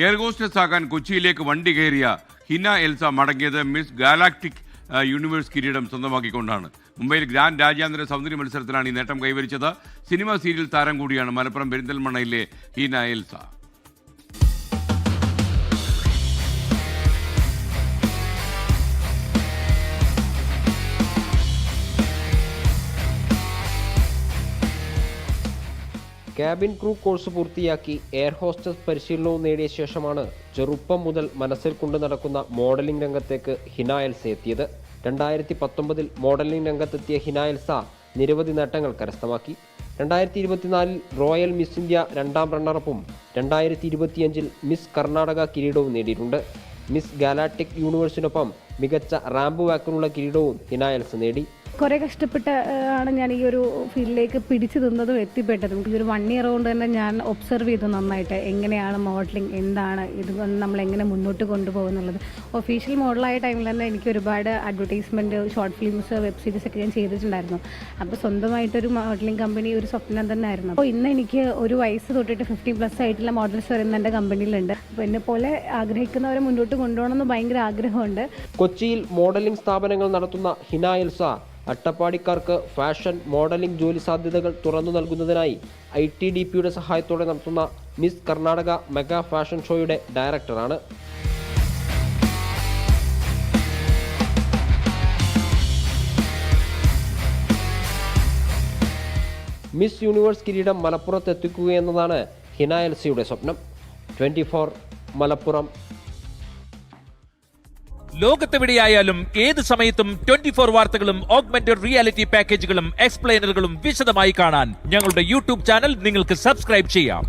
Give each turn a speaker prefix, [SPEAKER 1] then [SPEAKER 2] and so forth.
[SPEAKER 1] Air hostess ആകാൻ കൊച്ചിയിലേക്ക് വണ്ടി കയറിയ ഹിന എൽസ മടങ്ങിയത് മിസ് ഗാലാക്ടിക് യൂണിവേഴ്സ് കിരീടം സ്വന്തമാക്കിക്കൊണ്ടാണ്. മുംബൈയിൽ ഗ്രാൻഡ് രാജ്യാന്തര സൗന്ദര്യ മത്സരത്തിലാണ് ഈ നേട്ടം കൈവരിച്ചത്. സിനിമ സീരിയൽ താരം കൂടിയാണ് മലപ്പുറം പെരിന്തൽമണ്ണയിലെ Hina Elsa.
[SPEAKER 2] Cabin crew course പൂർത്തിയാക്കി എയർ ഹോസ്റ്റസ് പരിശീലനവും നേടിയ ശേഷമാണ് ചെറുപ്പം മുതൽ മനസ്സിൽ കൊണ്ടു നടക്കുന്ന മോഡലിംഗ് രംഗത്തേക്ക് ഹിന എൽസ എത്തിയത്. 2019 മോഡലിംഗ് രംഗത്തെത്തിയ ഹിന എൽസ നിരവധി നേട്ടങ്ങൾ കരസ്ഥമാക്കി. 2024 royal miss India 2ാം റണ്ണറപ്പും 2025 miss Karnataka കിരീടവും നേടിയിട്ടുണ്ട്. മിസ് ഗാലാക്ടിക് യൂണിവേഴ്സിനൊപ്പം മികച്ച റാമ്പ് വാക്കിനുള്ള കിരീടവും ഹിന എൽസ നേടി.
[SPEAKER 3] കുറേ കഷ്ടപ്പെട്ട് ആണ് ഞാൻ ഈ ഒരു ഫീൽഡിലേക്ക് പിടിച്ചു നിന്നതും എത്തിപ്പെട്ടതും. ഈ ഒരു 1 ഇയർ കൊണ്ട് തന്നെ ഞാൻ ഒബ്സർവ് ചെയ്തു നന്നായിട്ട് എങ്ങനെയാണ് മോഡലിംഗ്, എന്താണ് ഇത് നമ്മൾ എങ്ങനെ മുന്നോട്ട് കൊണ്ടുപോകുന്നുള്ളത്. ഒഫീഷ്യൽ മോഡലായ ടൈമിൽ തന്നെ എനിക്ക് ഒരുപാട് advertisement, short films, web series ഒക്കെ ഞാൻ ചെയ്തിട്ടുണ്ടായിരുന്നു. അപ്പോൾ സ്വന്തമായിട്ടൊരു മോഡലിംഗ് കമ്പനി ഒരു സ്വപ്നം തന്നെ ആയിരുന്നു. അപ്പോൾ ഇന്ന് എനിക്ക് ഒരു വയസ്സ് തൊട്ടിട്ട് 50+ ആയിട്ടുള്ള മോഡൽസ് വരുന്ന എൻ്റെ കമ്പനിയിലുണ്ട്. അപ്പോൾ എന്നെ പോലെ ആഗ്രഹിക്കുന്നവരെ മുന്നോട്ട് കൊണ്ടുപോകണമെന്ന് ഭയങ്കര ആഗ്രഹമുണ്ട്.
[SPEAKER 2] കൊച്ചിയിൽ മോഡലിംഗ് സ്ഥാപനങ്ങൾ നടത്തുന്ന ഹിന എൽസ അട്ടപ്പാടിക്കാർക്ക് ഫാഷൻ മോഡലിംഗ് ജോലി സാധ്യതകൾ തുറന്നു നൽകുന്നതിനായി ITDPയുടെ സഹായത്തോടെ നടത്തുന്ന മിസ് കർണാടക മെഗാ ഫാഷൻ ഷോയുടെ ഡയറക്ടറാണ്. മിസ് യൂണിവേഴ്സ് കിരീടം മലപ്പുറത്ത് എത്തിക്കുകയെന്നതാണ് ഹിന എൽസയുടെ സ്വപ്നം. 24 മലപ്പുറം.
[SPEAKER 4] ലോകത്തെവിടെയായാലും ഏത് സമയത്തും 24 വാർത്തകളും ഓഗ്മെന്റഡ് റിയാലിറ്റി പാക്കേജുകളും എക്സ്പ്ലെയിനറുകളും വിശദമായി കാണാൻ ഞങ്ങളുടെ YouTube ചാനൽ നിങ്ങൾക്ക് സബ്സ്ക്രൈബ് ചെയ്യാം.